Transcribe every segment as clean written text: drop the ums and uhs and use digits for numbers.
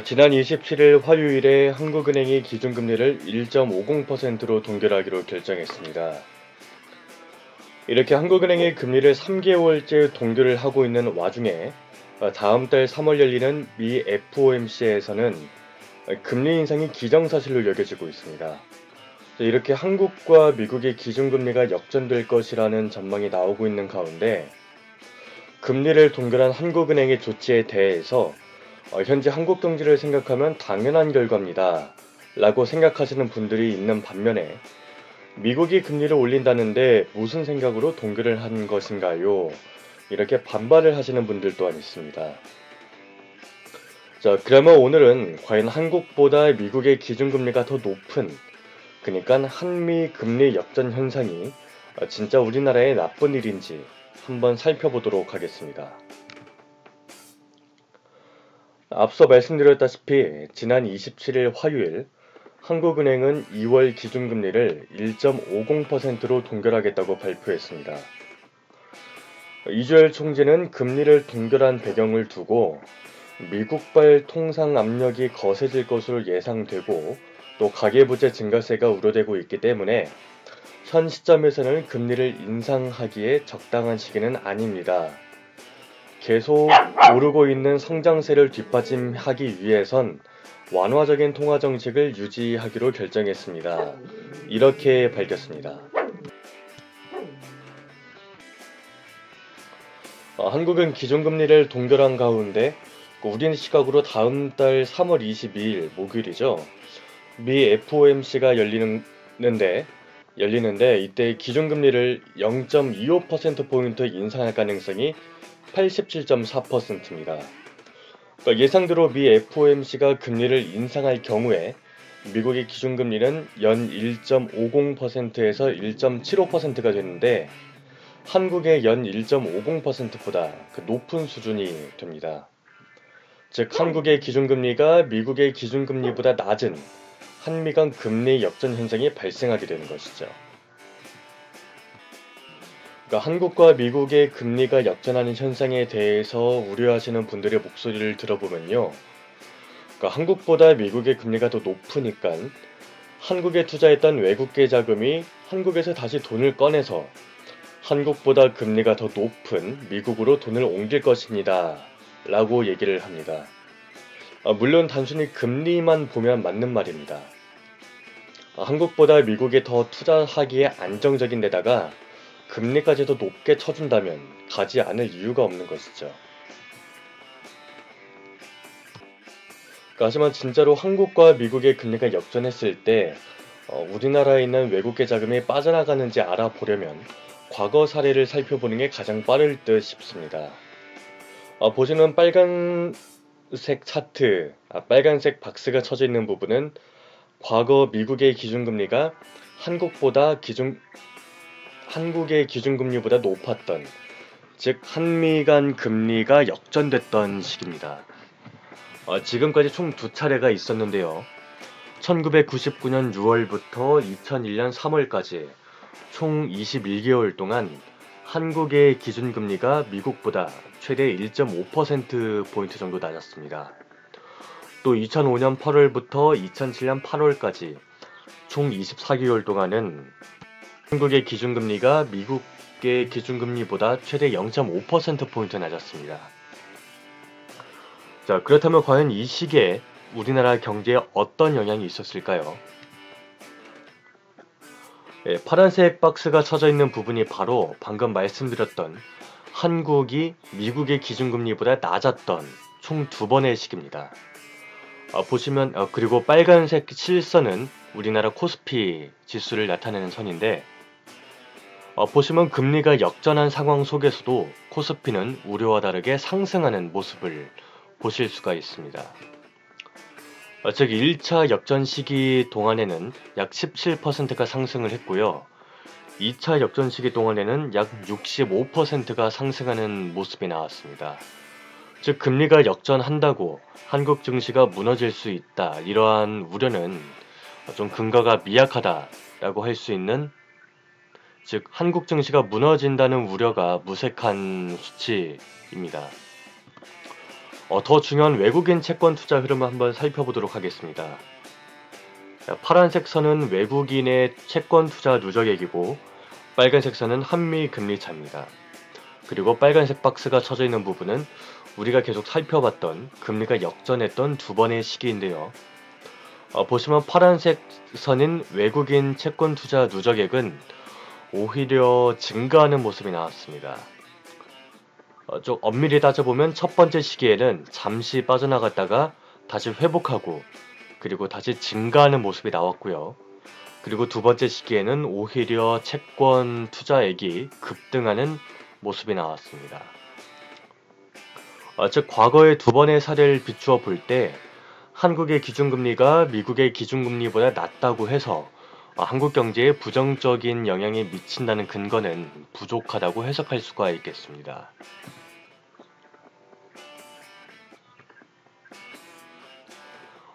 지난 27일 화요일에 한국은행이 기준금리를 1.50%로 동결하기로 결정했습니다. 이렇게 한국은행이 금리를 3개월째 동결을 하고 있는 와중에 다음 달 3월 열리는 미 FOMC에서는 금리 인상이 기정사실로 여겨지고 있습니다. 이렇게 한국과 미국의 기준금리가 역전될 것이라는 전망이 나오고 있는 가운데 금리를 동결한 한국은행의 조치에 대해서 현재 한국 경제를 생각하면 당연한 결과입니다 라고 생각하시는 분들이 있는 반면에 미국이 금리를 올린다는데 무슨 생각으로 동결을 한 것인가요? 이렇게 반발을 하시는 분들 또한 있습니다. 자, 그러면 오늘은 과연 한국보다 미국의 기준금리가 더 높은, 그러니까 한미 금리 역전 현상이 진짜 우리나라에 나쁜 일인지 한번 살펴보도록 하겠습니다. 앞서 말씀드렸다시피 지난 27일 화요일 한국은행은 2월 기준금리를 1.50%로 동결하겠다고 발표했습니다. 이주열 총재는 금리를 동결한 배경을 두고 미국발 통상 압력이 거세질 것으로 예상되고 또 가계부채 증가세가 우려되고 있기 때문에 현 시점에서는 금리를 인상하기에 적당한 시기는 아닙니다. 계속 오르고 있는 성장세를 뒷받침하기 위해선 완화적인 통화 정책을 유지하기로 결정했습니다. 이렇게 밝혔습니다. 한국은 기준금리를 동결한 가운데 우리는 시각으로 다음 달 3월 22일 목요일이죠. 미 FOMC가 열리는데 이때 기준금리를 0.25%포인트 인상할 가능성이 87.4%입니다. 예상대로 미 FOMC가 금리를 인상할 경우에 미국의 기준금리는 연 1.50%에서 1.75%가 되는데 한국의 연 1.50%보다 높은 수준이 됩니다. 즉 한국의 기준금리가 미국의 기준금리보다 낮은 한미 간 금리 역전 현상이 발생하게 되는 것이죠. 한국과 미국의 금리가 역전하는 현상에 대해서 우려하시는 분들의 목소리를 들어보면요. 한국보다 미국의 금리가 더 높으니까 한국에 투자했던 외국계 자금이 한국에서 다시 돈을 꺼내서 한국보다 금리가 더 높은 미국으로 돈을 옮길 것입니다. 라고 얘기를 합니다. 물론 단순히 금리만 보면 맞는 말입니다. 한국보다 미국에 더 투자하기에 안정적인 데다가 금리까지 더 높게 쳐준다면 가지 않을 이유가 없는 것이죠. 하지만 진짜로 한국과 미국의 금리가 역전했을 때 우리나라에 있는 외국계 자금이 빠져나가는지 알아보려면 과거 사례를 살펴보는 게 가장 빠를 듯 싶습니다. 보시는 빨간색 차트, 빨간색 박스가 쳐져 있는 부분은 과거 미국의 기준금리가 한국의 기준금리보다 높았던, 즉 한미 간 금리가 역전됐던 시기입니다. 지금까지 총 2차례가 있었는데요. 1999년 6월부터 2001년 3월까지 총 21개월 동안 한국의 기준금리가 미국보다 최대 1.5%포인트 정도 낮았습니다. 또 2005년 8월부터 2007년 8월까지 총 24개월 동안은 한국의 기준금리가 미국의 기준금리보다 최대 0.5%포인트 낮았습니다. 자, 그렇다면 과연 이 시기에 우리나라 경제에 어떤 영향이 있었을까요? 파란색 박스가 쳐져 있는 부분이 바로 방금 말씀드렸던 한국이 미국의 기준금리보다 낮았던 총 2번의 시기입니다. 보시면 그리고 빨간색 실선은 우리나라 코스피 지수를 나타내는 선인데 보시면 금리가 역전한 상황 속에서도 코스피는 우려와 다르게 상승하는 모습을 보실 수가 있습니다. 즉 1차 역전 시기 동안에는 약 17%가 상승을 했고요. 2차 역전 시기 동안에는 약 65%가 상승하는 모습이 나왔습니다. 즉 금리가 역전한다고 한국 증시가 무너질 수 있다, 이러한 우려는 좀 근거가 미약하다라고 할 수 있는, 즉 한국 증시가 무너진다는 우려가 무색한 수치입니다. 더 중요한 외국인 채권 투자 흐름을 한번 살펴보도록 하겠습니다. 파란색 선은 외국인의 채권 투자 누적액이고 빨간색 선은 한미 금리 차입니다. 그리고 빨간색 박스가 쳐져 있는 부분은 우리가 계속 살펴봤던 금리가 역전했던 두 번의 시기인데요. 보시면 파란색 선인 외국인 채권 투자 누적액은 오히려 증가하는 모습이 나왔습니다. 좀 엄밀히 따져보면 첫 번째 시기에는 잠시 빠져나갔다가 다시 회복하고 그리고 다시 증가하는 모습이 나왔고요. 그리고 두 번째 시기에는 오히려 채권 투자액이 급등하는 모습이 나왔습니다. 즉 과거의 두 번의 사례를 비추어 볼 때 한국의 기준금리가 미국의 기준금리보다 낮다고 해서 한국 경제에 부정적인 영향이 미친다는 근거는 부족하다고 해석할 수가 있겠습니다.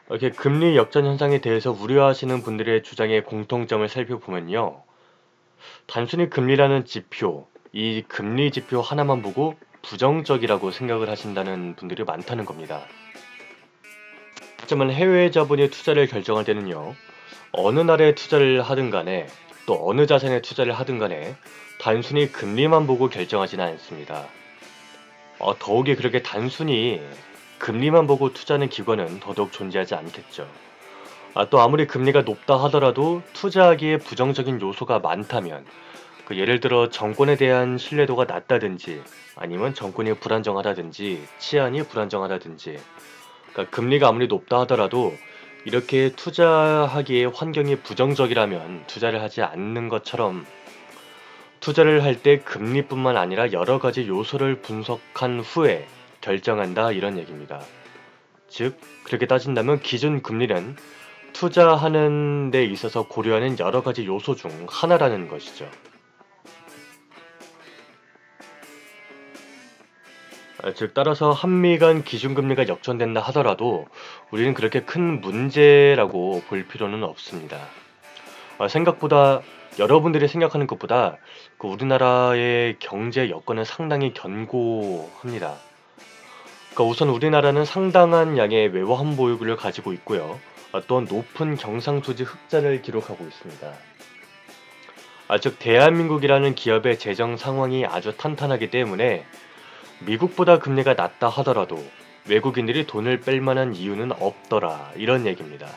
이렇게 금리 역전 현상에 대해서 우려하시는 분들의 주장의 공통점을 살펴보면요. 단순히 금리라는 지표, 이 금리 지표 하나만 보고 부정적이라고 생각을 하신다는 분들이 많다는 겁니다. 하지만 해외 자본의 투자를 결정할 때는요. 어느 나라에 투자를 하든 간에 또 어느 자산에 투자를 하든 간에 단순히 금리만 보고 결정하지는 않습니다. 더욱이 그렇게 단순히 금리만 보고 투자하는 기관은 더더욱 존재하지 않겠죠. 또 아무리 금리가 높다 하더라도 투자하기에 부정적인 요소가 많다면 예를 들어 정권에 대한 신뢰도가 낮다든지 아니면 정권이 불안정하다든지 치안이 불안정하다든지 그러니까 금리가 아무리 높다 하더라도 이렇게 투자하기에 환경이 부정적이라면 투자를 하지 않는 것처럼 투자를 할 때 금리뿐만 아니라 여러 가지 요소를 분석한 후에 결정한다 이런 얘기입니다. 즉 그렇게 따진다면 기준금리는 투자하는 데 있어서 고려하는 여러 가지 요소 중 하나라는 것이죠. 즉 따라서 한미 간 기준금리가 역전된다 하더라도 우리는 그렇게 큰 문제라고 볼 필요는 없습니다. 생각보다 여러분들이 생각하는 것보다 우리나라의 경제 여건은 상당히 견고합니다. 우선 우리나라는 상당한 양의 외화환 보유고를 가지고 있고요. 또한 높은 경상수지 흑자를 기록하고 있습니다. 즉 대한민국이라는 기업의 재정 상황이 아주 탄탄하기 때문에 미국보다 금리가 낮다 하더라도 외국인들이 돈을 뺄 만한 이유는 없더라 이런 얘기입니다.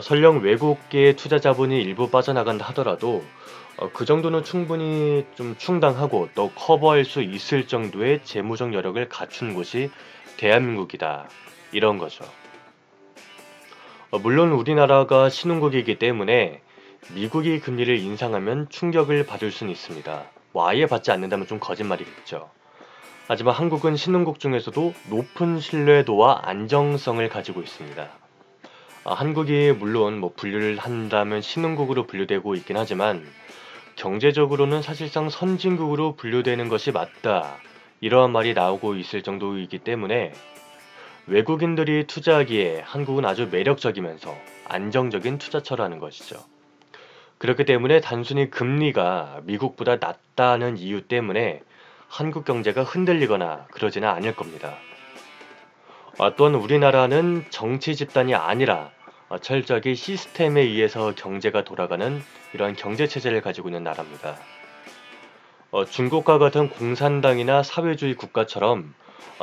설령 외국계 투자 자본이 일부 빠져나간다 하더라도 그 정도는 충분히 좀 충당하고 또 커버할 수 있을 정도의 재무적 여력을 갖춘 곳이 대한민국이다 이런 거죠. 물론 우리나라가 신흥국이기 때문에 미국이 금리를 인상하면 충격을 받을 수는 있습니다. 아예 받지 않는다면 좀 거짓말이겠죠. 하지만 한국은 신흥국 중에서도 높은 신뢰도와 안정성을 가지고 있습니다. 한국이 물론 분류를 한다면 신흥국으로 분류되고 있긴 하지만 경제적으로는 사실상 선진국으로 분류되는 것이 맞다. 이러한 말이 나오고 있을 정도이기 때문에 외국인들이 투자하기에 한국은 아주 매력적이면서 안정적인 투자처라는 것이죠. 그렇기 때문에 단순히 금리가 미국보다 낮다는 이유 때문에 한국 경제가 흔들리거나 그러지는 않을 겁니다. 또한 우리나라는 정치 집단이 아니라 철저하게 시스템에 의해서 경제가 돌아가는 이러한 경제체제를 가지고 있는 나라입니다. 중국과 같은 공산당이나 사회주의 국가처럼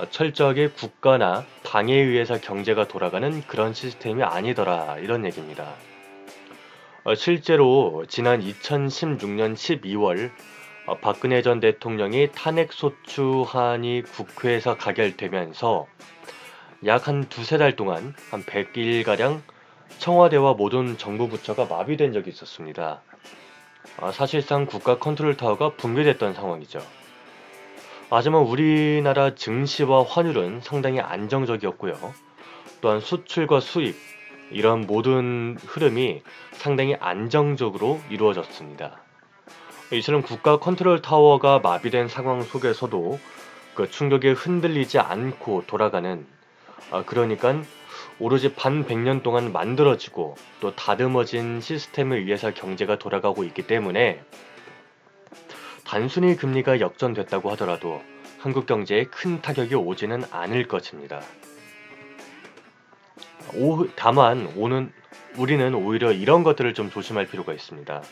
철저하게 국가나 당에 의해서 경제가 돌아가는 그런 시스템이 아니더라 이런 얘기입니다. 실제로 지난 2016년 12월 박근혜 전 대통령이 탄핵소추안이 국회에서 가결되면서 약 한 두세 달 동안 한 100일가량 청와대와 모든 정부 부처가 마비된 적이 있었습니다. 사실상 국가 컨트롤 타워가 붕괴됐던 상황이죠. 하지만 우리나라 증시와 환율은 상당히 안정적이었고요. 또한 수출과 수입, 이런 모든 흐름이 상당히 안정적으로 이루어졌습니다. 이처럼 국가 컨트롤 타워가 마비된 상황 속에서도 그 충격에 흔들리지 않고 돌아가는 그러니까 오로지 반 100년 동안 만들어지고 또 다듬어진 시스템에 의해서 경제가 돌아가고 있기 때문에 단순히 금리가 역전됐다고 하더라도 한국 경제에 큰 타격이 오지는 않을 것입니다. 다만 우리는 오히려 이런 것들을 좀 조심할 필요가 있습니다.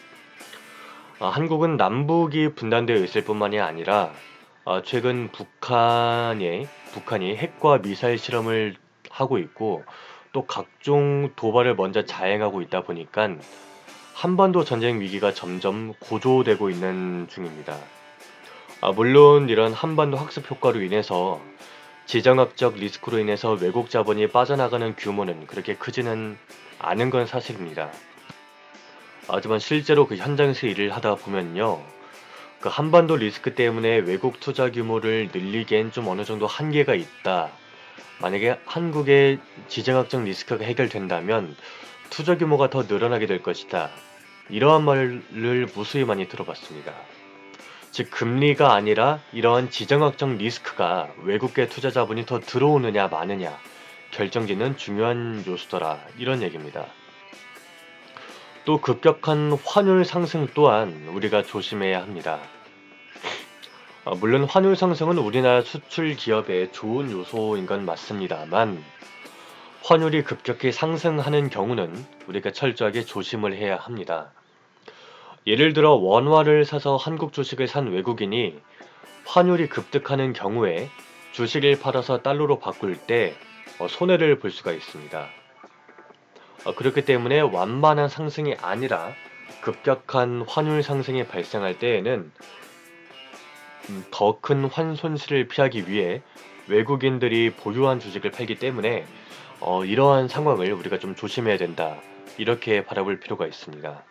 한국은 남북이 분단되어 있을 뿐만이 아니라 최근 북한이 핵과 미사일 실험을 하고 있고 또 각종 도발을 먼저 자행하고 있다 보니까 한반도 전쟁 위기가 점점 고조되고 있는 중입니다. 물론 이런 한반도 학습 효과로 인해서 지정학적 리스크로 인해서 외국 자본이 빠져나가는 규모는 그렇게 크지는 않은 건 사실입니다. 하지만 실제로 그 현장에서 일을 하다 보면요. 그 한반도 리스크 때문에 외국 투자 규모를 늘리기엔 좀 어느 정도 한계가 있다. 만약에 한국의 지정학적 리스크가 해결된다면 투자 규모가 더 늘어나게 될 것이다. 이러한 말을 무수히 많이 들어봤습니다. 즉 금리가 아니라 이러한 지정학적 리스크가 외국계 투자 자본이 더 들어오느냐 마느냐 결정짓는 중요한 요소더라 이런 얘기입니다. 또 급격한 환율 상승 또한 우리가 조심해야 합니다. 물론 환율 상승은 우리나라 수출 기업에 좋은 요소인 건 맞습니다만 환율이 급격히 상승하는 경우는 우리가 철저하게 조심을 해야 합니다. 예를 들어 원화를 사서 한국 주식을 산 외국인이 환율이 급등하는 경우에 주식을 팔아서 달러로 바꿀 때 손해를 볼 수가 있습니다. 그렇기 때문에 완만한 상승이 아니라 급격한 환율 상승이 발생할 때에는 더 큰 환손실을 피하기 위해 외국인들이 보유한 주식을 팔기 때문에 이러한 상황을 우리가 좀 조심해야 된다. 이렇게 바라볼 필요가 있습니다.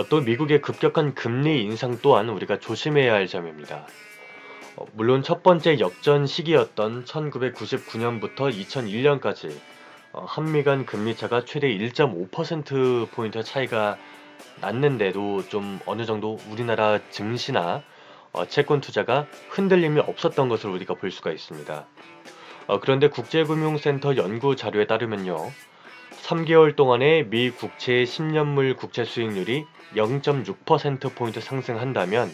또 미국의 급격한 금리 인상 또한 우리가 조심해야 할 점입니다. 물론 첫 번째 역전 시기였던 1999년부터 2001년까지 한미 간 금리 차가 최대 1.5%포인트 차이가 났는데도 좀 어느 정도 우리나라 증시나 채권 투자가 흔들림이 없었던 것을 우리가 볼 수가 있습니다. 그런데 국제금융센터 연구 자료에 따르면요. 3개월 동안에 미 국채 10년물 국채 수익률이 0.6%포인트 상승한다면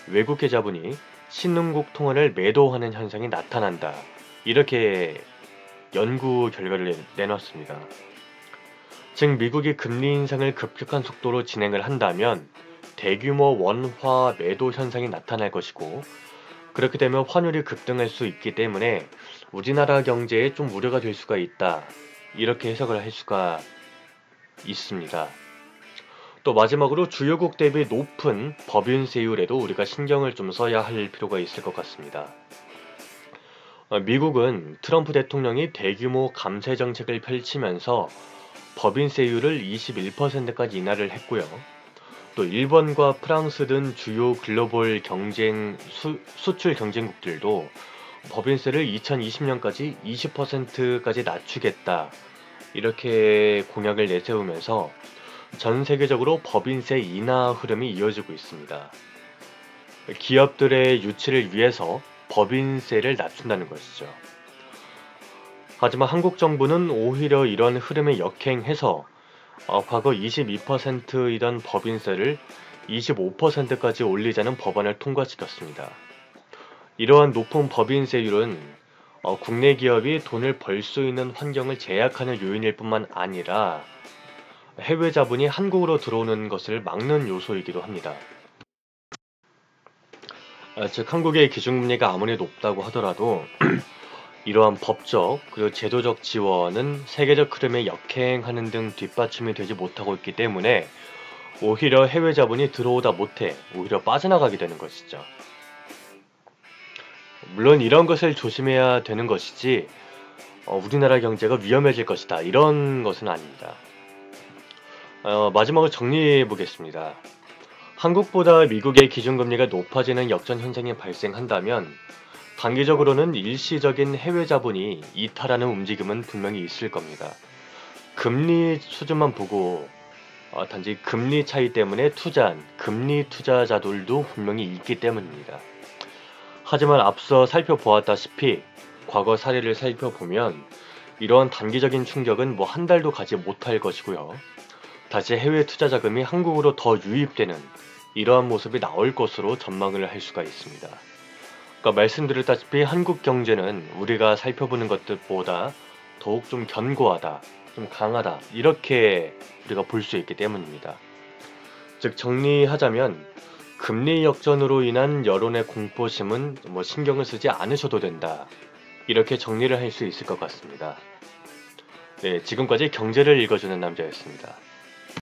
외국계 자본이 신흥국 통화를 매도하는 현상이 나타난다. 이렇게 연구 결과를 내놨습니다. 즉 미국이 금리 인상을 급격한 속도로 진행을 한다면 대규모 원화 매도 현상이 나타날 것이고 그렇게 되면 환율이 급등할 수 있기 때문에 우리나라 경제에 좀 우려가 될 수가 있다. 이렇게 해석을 할 수가 있습니다. 또 마지막으로 주요국 대비 높은 법인세율에도 우리가 신경을 좀 써야 할 필요가 있을 것 같습니다. 미국은 트럼프 대통령이 대규모 감세 정책을 펼치면서 법인세율을 21%까지 인하를 했고요. 또 일본과 프랑스 등 주요 글로벌 수출 경쟁국들도 법인세를 2020년까지 20%까지 낮추겠다. 이렇게 공약을 내세우면서 전 세계적으로 법인세 인하 흐름이 이어지고 있습니다. 기업들의 유치를 위해서 법인세를 낮춘다는 것이죠. 하지만 한국 정부는 오히려 이런 흐름에 역행해서 과거 22%이던 법인세를 25%까지 올리자는 법안을 통과시켰습니다. 이러한 높은 법인세율은 국내 기업이 돈을 벌 수 있는 환경을 제약하는 요인일 뿐만 아니라 해외 자본이 한국으로 들어오는 것을 막는 요소이기도 합니다. 즉 한국의 기준금리가 아무리 높다고 하더라도 이러한 법적 그리고 제도적 지원은 세계적 흐름에 역행하는 등 뒷받침이 되지 못하고 있기 때문에 오히려 해외 자본이 들어오다 못해 오히려 빠져나가게 되는 것이죠. 물론 이런 것을 조심해야 되는 것이지 우리나라 경제가 위험해질 것이다 이런 것은 아닙니다. 마지막으로 정리해 보겠습니다. 한국보다 미국의 기준금리가 높아지는 역전 현상이 발생한다면 단기적으로는 일시적인 해외 자본이 이탈하는 움직임은 분명히 있을 겁니다. 금리 수준만 보고 단지 금리 차이 때문에 투자한 금리 투자자들도 분명히 있기 때문입니다. 하지만 앞서 살펴보았다시피 과거 사례를 살펴보면 이러한 단기적인 충격은 한 달도 가지 못할 것이고요. 다시 해외 투자 자금이 한국으로 더 유입되는 이러한 모습이 나올 것으로 전망을 할 수가 있습니다. 그러니까 말씀드렸다시피 한국 경제는 우리가 살펴보는 것들보다 더욱 좀 견고하다, 좀 강하다 이렇게 우리가 볼 수 있기 때문입니다. 즉 정리하자면 금리 역전으로 인한 여론의 공포심은 신경을 쓰지 않으셔도 된다. 이렇게 정리를 할 수 있을 것 같습니다. 네, 지금까지 경제를 읽어주는 남자였습니다.